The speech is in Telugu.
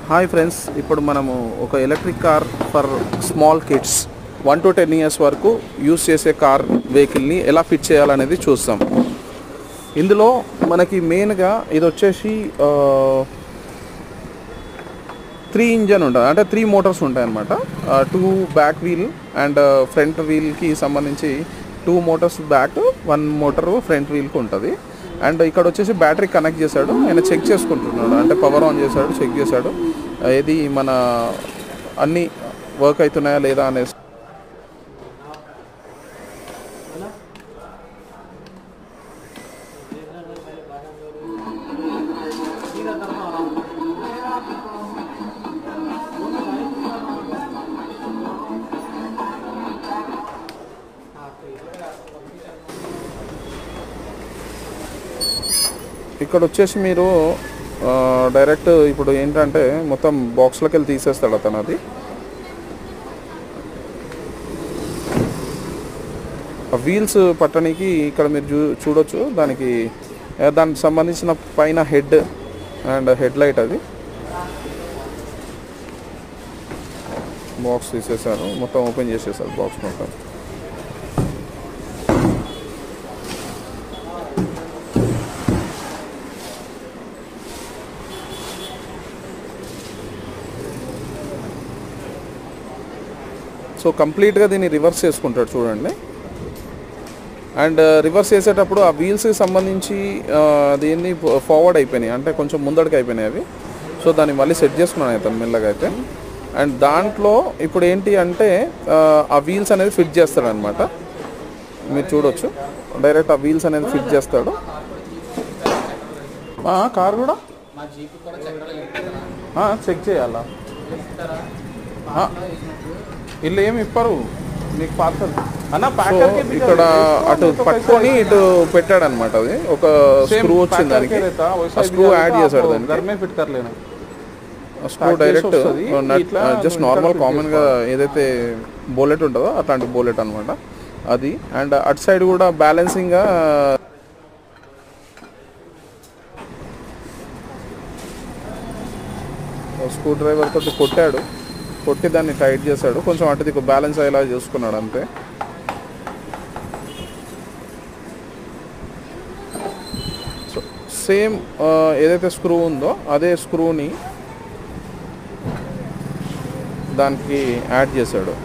హాయ్ ఫ్రెండ్స్, ఇప్పుడు మనము ఒక electric car for small kids 1 to 10 years వరకు యూస్ చేసే కార్ వెహికల్ని ఎలా ఫిట్ చేయాలనేది చూస్తాం. ఇందులో మనకి మెయిన్గా ఇది వచ్చేసి 3 ఇంజన్ ఉంటుంది, అంటే 3 మోటార్స్ ఉంటాయి అన్నమాట. 2 బ్యాక్ వీల్ అండ్ ఫ్రంట్ వీల్కి సంబంధించి 2 మోటార్స్ బ్యాక్, 1 మోటార్ ఫ్రంట్ వీల్కి ఉంటుంది. అండ్ ఇక్కడ వచ్చేసి బ్యాటరీ కనెక్ట్ చేశాడు, ఆయన చెక్ చేసుకుంటున్నాడు, అంటే పవర్ ఆన్ చేశాడు, చెక్ చేశాడు ఏది మన అన్నీ వర్క్ అవుతున్నాయా లేదా అనేసి. ఇక్కడ వచ్చేసి మీరు డైరెక్ట్ ఇప్పుడు ఏంటంటే మొత్తం బాక్స్లోకి వెళ్ళి తీసేస్తాడు అతను. అది ఆ వీల్స్ పట్టడానికి ఇక్కడ మీరు చూడొచ్చు. దానికి దానికి సంబంధించిన పైన హెడ్ అండ్ హెడ్ లైట్, అది బాక్స్ తీసేసారు, మొత్తం ఓపెన్ చేసేసారు బాక్స్ మొత్తం. సో కంప్లీట్గా దీన్ని రివర్స్ చేసుకుంటాడు చూడండి. అండ్ రివర్స్ చేసేటప్పుడు ఆ వీల్స్కి సంబంధించి దీన్ని ఫార్వర్డ్ అయిపోయినాయి, అంటే కొంచెం ముందడికి అయిపోయినాయి అవి. సో దాన్ని మళ్ళీ సెట్ చేసుకున్నాను అయితే మెల్లగా అయితే. అండ్ దాంట్లో ఇప్పుడు ఏంటి అంటే ఆ వీల్స్ అనేది ఫిట్ చేస్తాడనమాట. మీరు చూడొచ్చు, డైరెక్ట్ ఆ వీల్స్ అనేది ఫిట్ చేస్తాడు. కార్ కూడా చెక్ చేయాలా? ఇల్లు ఏమి ఇప్పరు మీకు పార్సల్ అన్న. ఇక్కడ అటు పట్టుకొని ఇటు పెట్టాడు అనమాట. అది ఒక స్క్రూ వచ్చింది, దానికి స్క్రూ యాడ్ చేశాడు. దానికి స్క్రూ డైరెక్ట్ జస్ట్ నార్మల్ కామన్గా ఏదైతే బోలెట్ ఉంటుందో అట్లాంటి బోలెట్ అనమాట అది. అండ్ అటు సైడ్ కూడా బ్యాలెన్సింగ్గా స్క్రూ డ్రైవర్ తోటి కొట్టి దాన్ని టైట్ చేశాడు, కొంచెం అటుది బ్యాలెన్స్ అయ్యేలా చూసుకున్నాడు అంతే. సో సేమ్ ఏదైతే స్క్రూ ఉందో అదే స్క్రూని దానికి యాడ్ చేశాడు.